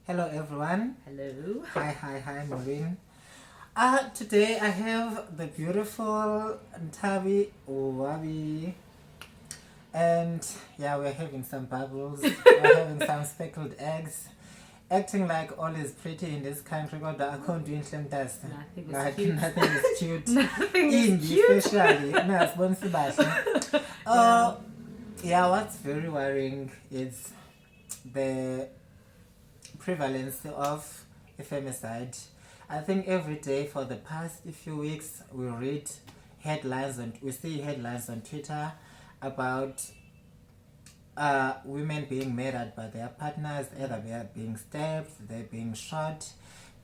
Hello everyone. Hello. Hi, Maureen. Today I have the beautiful Ntabi Uwabi. And yeah, we're having some bubbles. We're having some speckled eggs. Acting like all is pretty in this country, but I can't do anything. Nothing is cute. Nothing is cute. Nothing is cute. Especially. Yeah, what's very worrying is the prevalence of femicide. I think every day for the past few weeks we see headlines on Twitter about women being murdered by their partners, either they are being stabbed, they're being shot.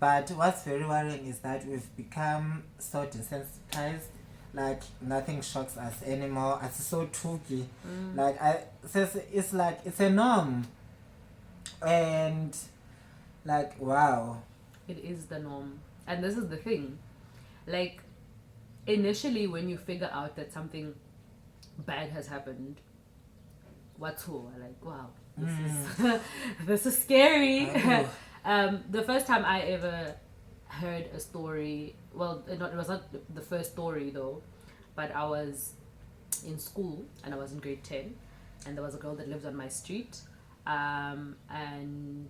But what's very worrying is that we've become so desensitized, like nothing shocks us anymore. It's so tooky. It's like it's a norm. And like, wow. It is the norm. And this is the thing. Like, initially, when you figure out that something bad has happened, what's who? Like, wow, this is scary. The first time I ever heard a story, well, it was not the first story though, but I was in school and I was in grade 10, and there was a girl that lived on my street, and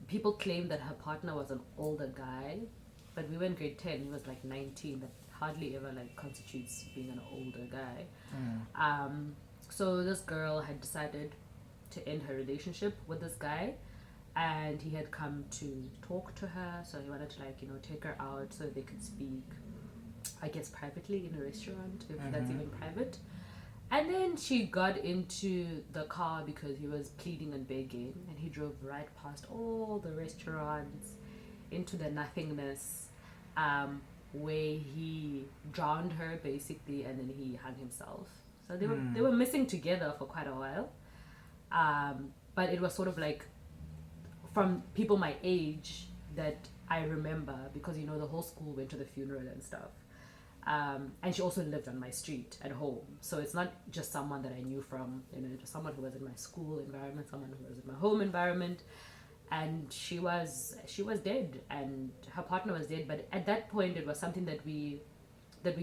people claimed that her partner was an older guy, but we were in grade 10, he was like 19. That hardly ever like constitutes being an older guy. So this girl had decided to end her relationship with this guy, and he had come to talk to her, so he wanted to take her out so they could speak, I guess privately in a restaurant, if that's even private. And then she got into the car because he was pleading and begging, and he drove right past all the restaurants into the nothingness, where he drowned her basically, and then he hung himself. So they were missing together for quite a while, but it was sort of like from people my age that I remember, because the whole school went to the funeral and stuff. And she also lived on my street at home, so it's not just someone that I knew from, just someone who was in my school environment, someone who was in my home environment. And she was dead, and her partner was dead. But at that point, it was something that we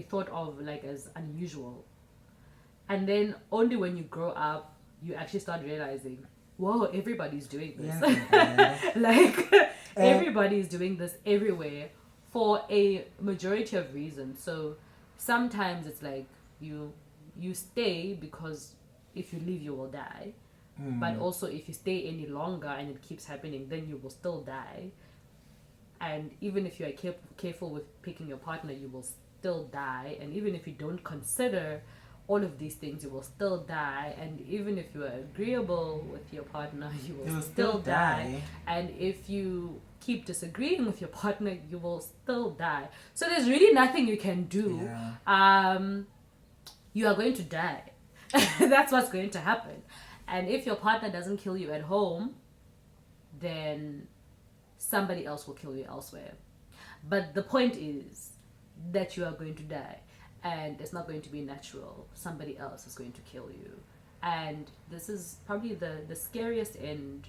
thought of like as unusual. And then only when you grow up, you actually start realizing, whoa, everybody's doing this. Like everybody's doing this everywhere, for a majority of reasons. So sometimes it's like you stay because if you leave you will die, but also if you stay any longer and it keeps happening, then you will still die. And even if you are careful with picking your partner, you will still die. And even if you don't consider all of these things, you will still die. And even if you are agreeable with your partner, you will still die. And if you keep disagreeing with your partner, you will still die. So there's really nothing you can do. You are going to die. That's what's going to happen. And if your partner doesn't kill you at home, then somebody else will kill you elsewhere. But the point is that you are going to die, and it's not going to be natural. Somebody else is going to kill you. And this is probably the scariest end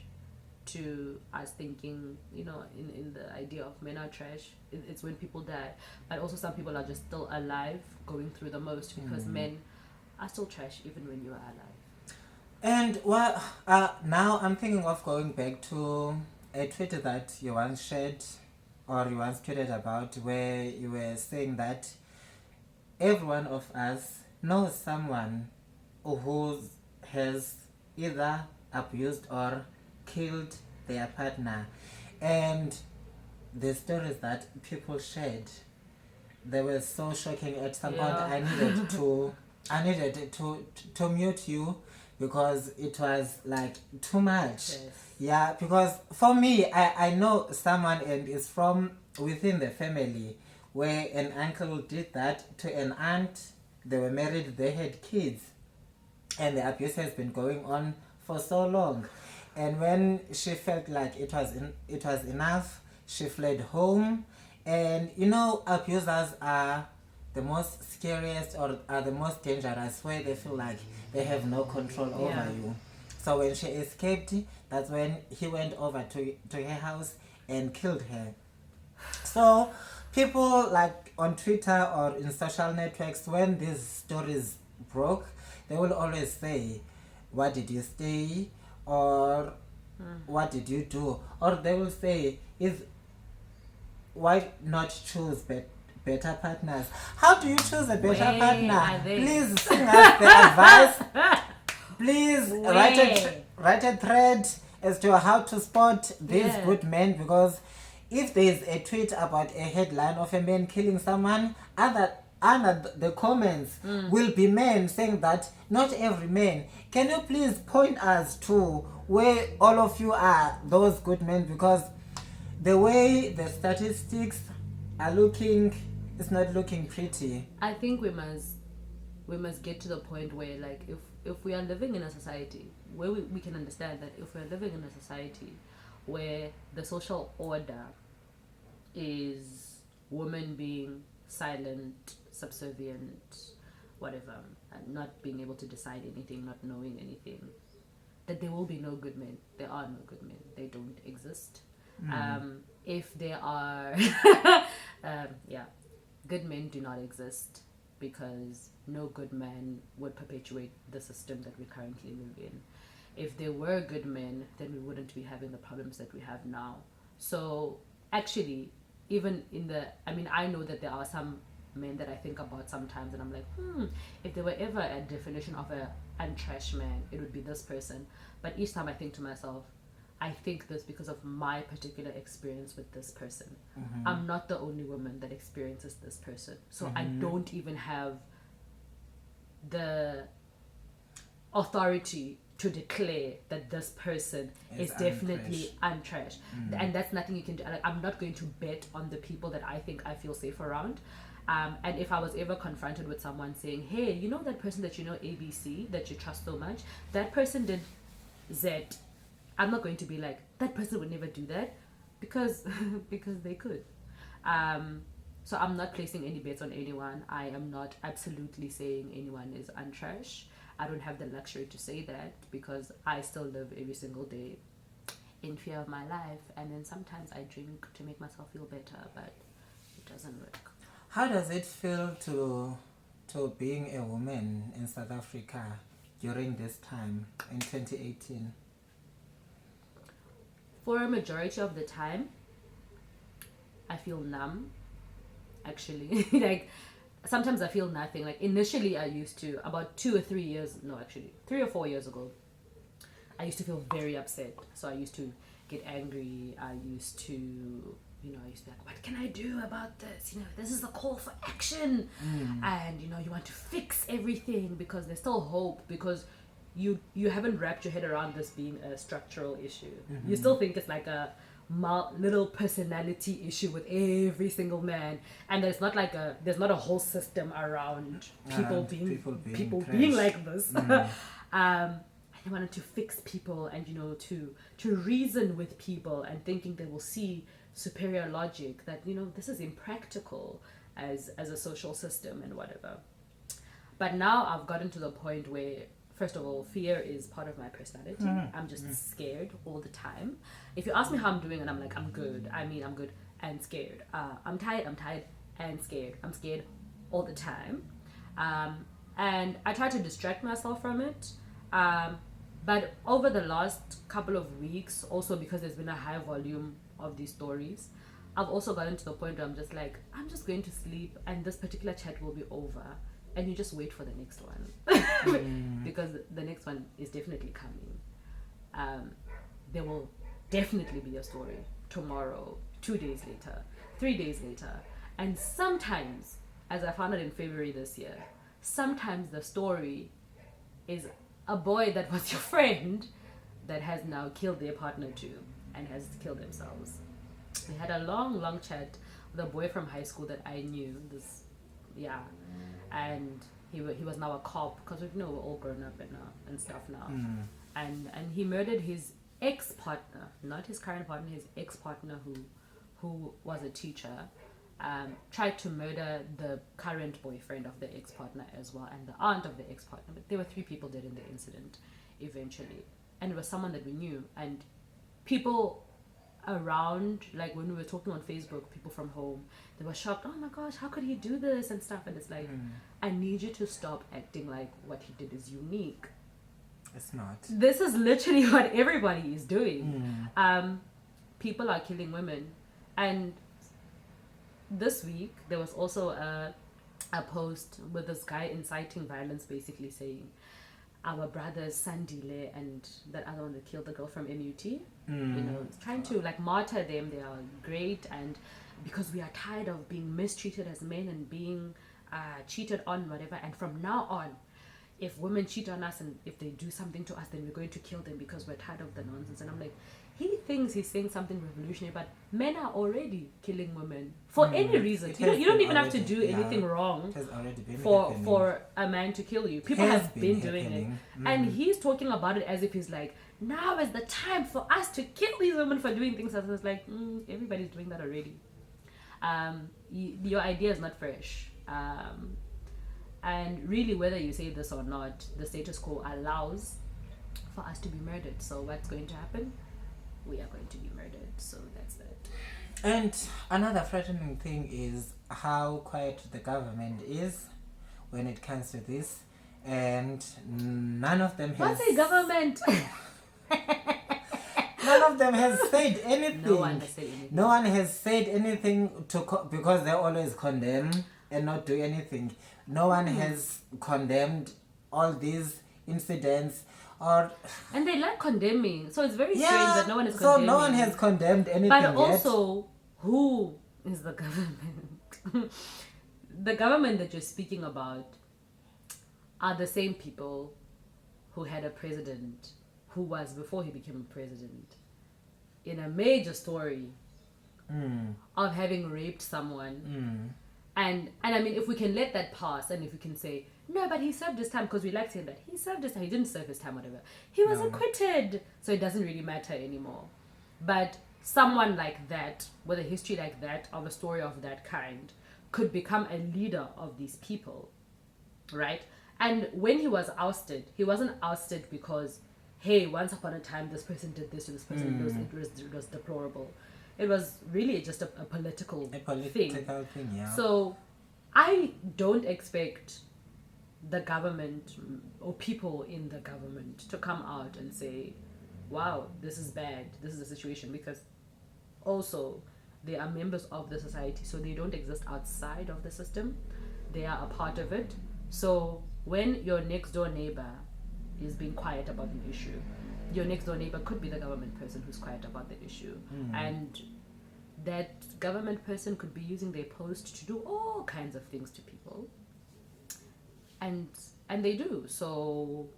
to us thinking, in the idea of men are trash. It's when people die. But also some people are just still alive, going through the most, because men are still trash even when you are alive. And now I'm thinking of going back to a tweet that you once shared, or you once tweeted about, where you were saying that every one of us knows someone who has either abused or killed their partner. And the stories that people shared, they were so shocking. At some point I needed to mute you, because it was like too much. Yes. Yeah, because for me, I know someone, and it's from within the family, where an uncle did that to an aunt. They were married, they had kids, and the abuse has been going on for so long. And when she felt like it was enough, she fled home. And abusers are the most scariest, or are the most dangerous, where they feel like they have no control over you. So when she escaped, That's when he went over to her house and killed her. So people like on Twitter or in social networks, when these stories broke, they will always say, what did you say? Or what did you do? Or they will say, why not choose better partners? How do you choose a better Where partner? are they? Please sing us the advice. Please Where? write a thread as to how to spot these Yeah. good men, because if there is a tweet about a headline of a man killing someone, under the comments will be men saying that not every man. Can you please point us to where all of you are those good men? Because the way the statistics are looking, it's not looking pretty. I think we must get to the point where, like, if we are living in a society where we can understand that if we're living in a society where the social order is women being silent, subservient, whatever, and not being able to decide anything, not knowing anything, that there will be no good men. There are no good men. They don't exist. If there are, good men do not exist, because no good man would perpetuate the system that we currently live in. If there were good men, then we wouldn't be having the problems that we have now. So actually, even I know that there are some men that I think about sometimes, and I'm like, if there were ever a definition of a untrash man, it would be this person. But each time I think to myself, I think this because of my particular experience with this person. I'm not the only woman that experiences this person. So I don't even have the authority to declare that this person is definitely untrash. And that's nothing you can do. Like, I'm not going to bet on the people that I think I feel safe around. And if I was ever confronted with someone saying, hey, you know that person that you know ABC, that you trust so much, that person did Z, I'm not going to be like, that person would never do that, because because they could. So I'm not placing any bets on anyone. I am not absolutely saying anyone is untrash. I don't have the luxury to say that, because I still live every single day in fear of my life, and then sometimes I drink to make myself feel better, but it doesn't work. How does it feel to being a woman in South Africa during this time in 2018? For a majority of the time, I feel numb, actually. Like, sometimes I feel nothing. Like, initially I used to, about 3 or 4 years ago, I used to feel very upset. So I used to get angry. I used to be like, what can I do about this? This is the call for action. And, you want to fix everything, because there's still hope, because you haven't wrapped your head around this being a structural issue. You still think it's like a little personality issue with every single man, and there's not a whole system around people being like this. I wanted to fix people, and to reason with people, and thinking they will see superior logic, that this is impractical as a social system and whatever. But now I've gotten to the point where, first of all, fear is part of my personality. I'm just scared all the time. If you ask me how I'm doing, and I'm like, I'm good. I mean, I'm good and scared. I'm tired and scared. I'm scared all the time. And I try to distract myself from it. But over the last couple of weeks, also because there's been a high volume of these stories, I've also gotten to the point where I'm just like, I'm just going to sleep, and this particular chat will be over. And you just wait for the next one. Because the next one is definitely coming. There will definitely be a story tomorrow, 2 days later, 3 days later. And sometimes, as I found out in February this year, sometimes the story is a boy that was your friend that has now killed their partner too, and has killed themselves. We had a long chat with a boy from high school that I knew. And he was now a cop, because we're all grown up and stuff now. And he murdered his ex-partner, not his current partner, his ex-partner who was a teacher. Tried to murder the current boyfriend of the ex-partner as well, and the aunt of the ex-partner. But there were 3 people dead in the incident eventually. and it was someone that we knew, and people around, like when we were talking on Facebook, people from home, they were shocked. Oh my gosh, how could he do this and stuff? And it's like, I need you to stop acting like what he did is unique. It's not. This is literally what everybody is doing. People are killing women, and this week there was also a post with this guy inciting violence, basically saying our brothers Sandile and that other one that killed the girl from MUT, you know, trying to like martyr them. They are great, and because we are tired of being mistreated as men and being cheated on, whatever, and from now on, if women cheat on us and if they do something to us, then we're going to kill them because we're tired of the nonsense. And I'm like, he thinks he's saying something revolutionary, but men are already killing women for any reason. You don't even have to do anything wrong for a man to kill you. People have been doing it. And he's talking about it as if he's like, now is the time for us to kill these women for doing things. And it's like, everybody's doing that already. Your idea is not fresh. And really, whether you say this or not, the status quo allows for us to be murdered. So what's going to happen? We are going to be murdered. So that's that. And another frightening thing is how quiet the government is when it comes to this. And none of them has... What's a government? None of them has said anything. No one has said anything. No one has said anything because they always condemn and not do anything. No one has condemned all these incidents, and they like condemning. So it's very strange that no one is condemning. So no one has condemned anything but yet. Also, who is the government? The government that you're speaking about are the same people who had a president who was, before he became a president, in a major story of having raped someone. And I mean, if we can let that pass, and if we can say, no, but he served his time, because we like saying that he served his time, he didn't serve his time, whatever, he was acquitted, so it doesn't really matter anymore. But someone like that, with a history like that, of a story of that kind, could become a leader of these people, right? And when he was ousted, he wasn't ousted because, hey, once upon a time this person did this to this person, it was deplorable. It was really just a political thing. Yeah. So I don't expect the government or people in the government to come out and say, wow, this is bad, this is the situation, because also they are members of the society, so they don't exist outside of the system. They are a part of it. So when your next door neighbor is being quiet about an issue, your next door neighbor could be the government person who's quiet about the issue. And that government person could be using their post to do all kinds of things to people. And they do. So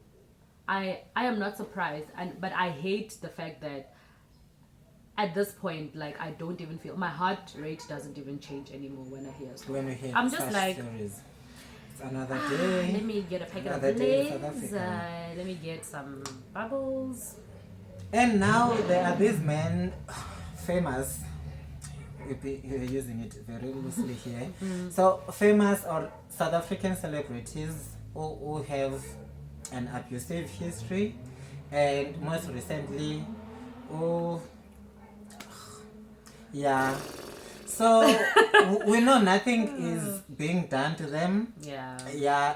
I am not surprised, but I hate the fact that at this point, like, I don't even feel, my heart rate doesn't even change anymore when I hear stories. When we hear I'm just like, stories. It's another day. Let me get a packet of legs. Let me get some bubbles. And now there are these men, famous, we're using it very loosely here. So famous or South African celebrities who have an abusive history, and most recently, so we know nothing is being done to them.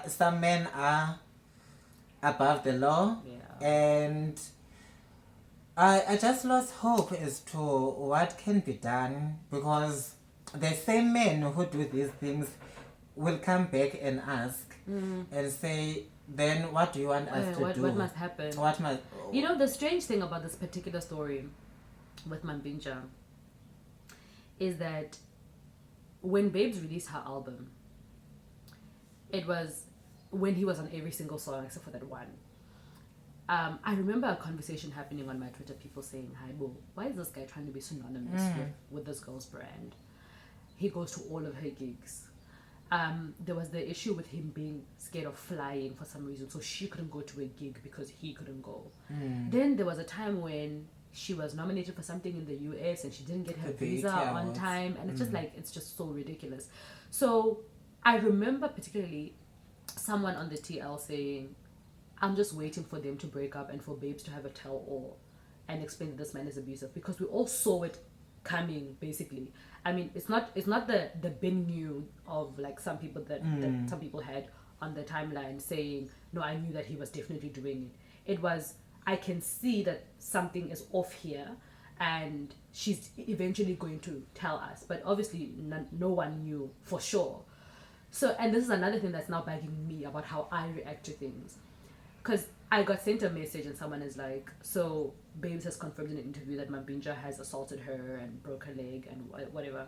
Some men are above the law, and I just lost hope as to what can be done, because the same men who do these things will come back and ask and say, then what do you want us to do? What must happen? You know, the strange thing about this particular story with Mambinja is that when Babes released her album, it was when he was on every single song except for that one. I remember a conversation happening on my Twitter, people saying, hi, Bo, why is this guy trying to be synonymous with this girl's brand? He goes to all of her gigs. There was the issue with him being scared of flying for some reason, so she couldn't go to a gig because he couldn't go. Then there was a time when she was nominated for something in the US and she didn't get her visa on time, and it's just like, it's just so ridiculous. So I remember particularly someone on the TL saying, I'm just waiting for them to break up and for Babes to have a tell-all and explain that this man is abusive, because we all saw it coming, basically. I mean, it's not the bin new of like some people that some people had on the timeline saying, no, I knew that he was definitely doing it. It was, I can see that something is off here, and she's eventually going to tell us, but obviously no one knew for sure. So, and this is another thing that's now bugging me about how I react to things, because I got sent a message and someone is like, so Babes has confirmed in an interview that Mabinja has assaulted her and broke her leg and whatever.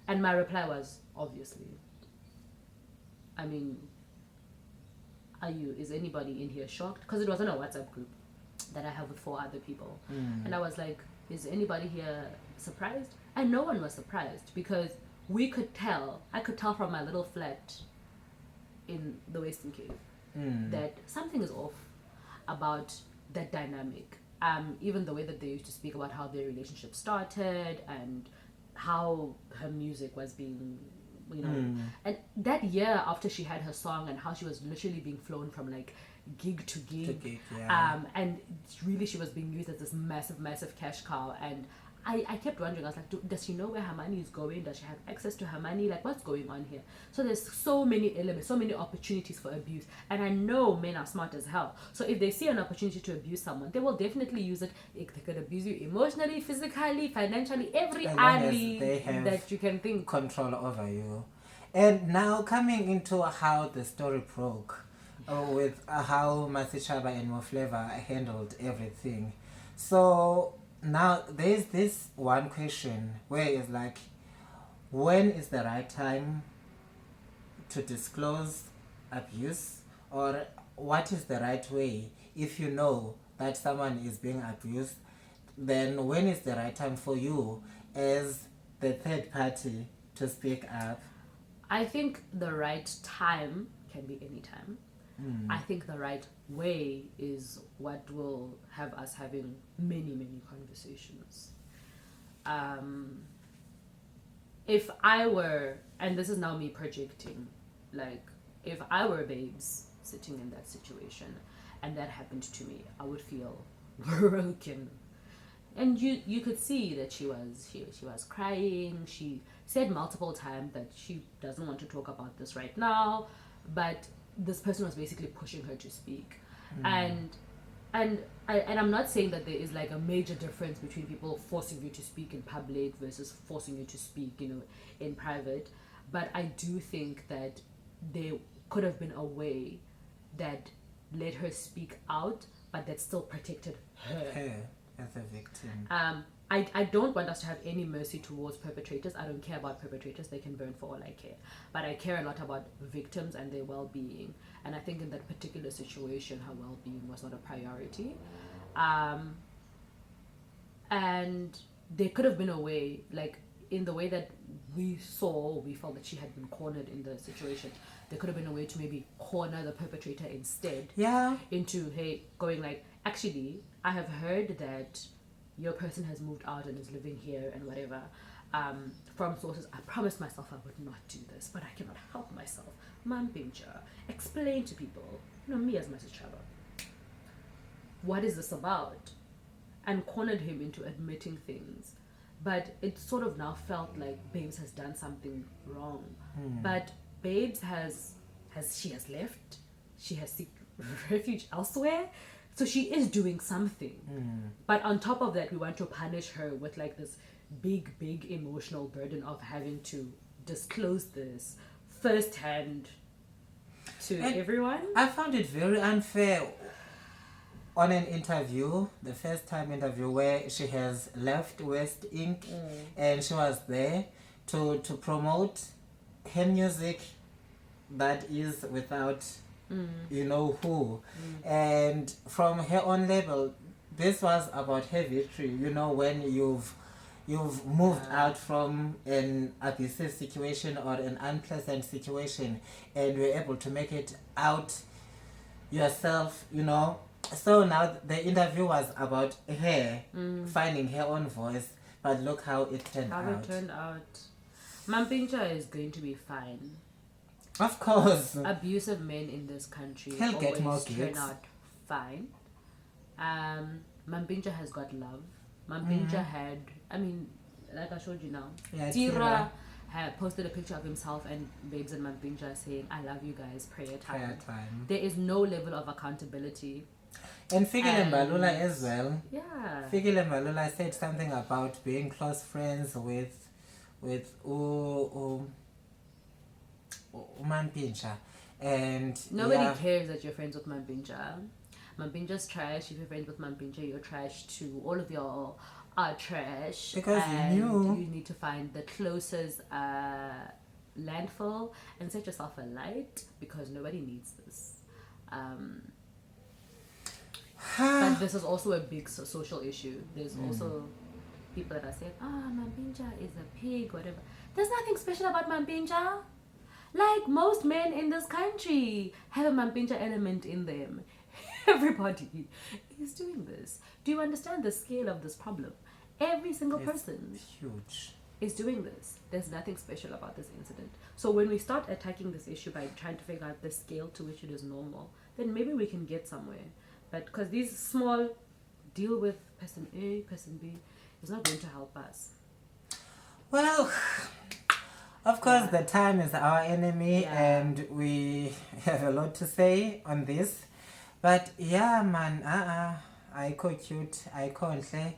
And my reply was, obviously. I mean, is anybody in here shocked? Because it was on a WhatsApp group that I have with 4 other people. And I was like, is anybody here surprised? And no one was surprised, because we could tell, I could tell from my little flat in the Western Cape that something is off about that dynamic. Even the way that they used to speak about how their relationship started and how her music was being, you know, and that year after she had her song, and how she was literally being flown from like gig to gig, and really she was being used as this massive cash cow. And I kept wondering, I was like, does she know where her money is going? Does she have access to her money? Like, what's going on here? So there's so many elements, so many opportunities for abuse. And I know men are smart as hell. So if they see an opportunity to abuse someone, they will definitely use it. They could abuse you emotionally, physically, financially, every alley that you can think. Control over you. And now coming into how the story broke, with how Masichaba and Mofleva handled everything. So now there's this one question where it's like, when is the right time to disclose abuse, or what is the right way if you know that someone is being abused? Then when is the right time for you as the third party to speak up? I think the right time can be any time. I think the right way is what will have us having many conversations. If I were, and this is now me projecting, like, if I were Babes sitting in that situation and that happened to me, I would feel broken. And you could see that she was crying. She said multiple times that she doesn't want to talk about this right now, but this person was basically pushing her to speak. And I'm not saying that there is like a major difference between people forcing you to speak in public versus forcing you to speak, you know, in private, but I do think that there could have been a way that let her speak out, but that still protected her as a victim. I don't want us to have any mercy towards perpetrators. I don't care about perpetrators. They can burn for all I care. But I care a lot about victims and their well-being. And I think in that particular situation, her well-being was not a priority. And there could have been a way, like in the way that we felt that she had been cornered in the situation, there could have been a way to maybe corner the perpetrator instead. Yeah. Into, hey, going like, actually, I have heard that your person has moved out and is living here and whatever, from sources. I promised myself I would not do this, but I cannot help myself. Mampinja, explain to people, you know, me as Mrs. Chaba, what is this about? And cornered him into admitting things. But it sort of now felt like Babes has done something wrong. But Babes has left. She has sought refuge elsewhere. So she is doing something. But on top of that, we want to punish her with like this big emotional burden of having to disclose this firsthand to everyone. I found it very unfair on an interview, the first time interview, where she has left West Inc. And she was there to promote her music that is without you know who. And from her own label, this was about her victory, you know, when you've moved out from an abusive situation or an unpleasant situation and you're able to make it out yourself, you know. So now the interview was about her finding her own voice, but look how it turned out. Mampinja is going to be fine. Of course. Abusive men in this country He'll get more always turn gigs. out fine. Mampinja has got love. Mampinja had, I mean, like I showed you now, Yeah, Tira had posted a picture of himself and Babes and Mampinja saying, I love you guys, prayer time. There is no level of accountability. And Fikile Mbalula as well. Yeah. Fikile Mbalula said something about being close friends with Mampinja. And nobody cares that you're friends with Mampinja. Mampinja's trash. If you're friends with Mampinja, you're trash too. All of y'all are trash. Because you need to find the closest landfill and set yourself alight because nobody needs this. But this is also a big social issue. There's also people that are saying, Mampinja is a pig, whatever. There's nothing special about Mampinja. Like most men in this country have a Mampinja element in them. Everybody is doing this. Do you understand the scale of this problem? Every single person huge. Is doing this. There's nothing special about this incident. So when we start attacking this issue by trying to figure out the scale to which it is normal, then maybe we can get somewhere. But because these small deal with person A, person B, is not going to help us. Well, of course, the time is our enemy, and we have a lot to say on this. But yeah, man, I cute, I conhle,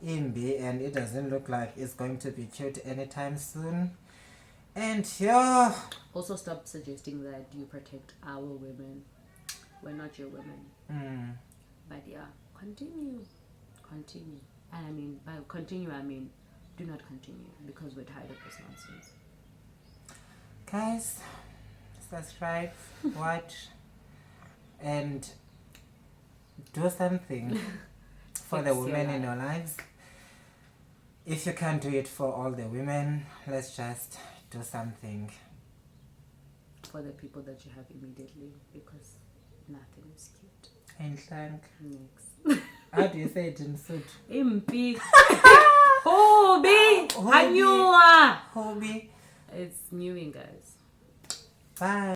imbi, and it doesn't look like it's going to be cute anytime soon. And yeah. Also, stop suggesting that you protect our women. We're not your women. But yeah, continue. And I mean, by continue, I mean do not continue because we're tired of this nonsense. Guys, subscribe, watch, and do something for the women in your lives. If you can't do it for all the women, let's just do something for the people that you have immediately, because nothing is cute. And thank. Next. How do you say it in Sud? Impi. Hobi. Anyua. Hobi. It's newing, guys. Bye.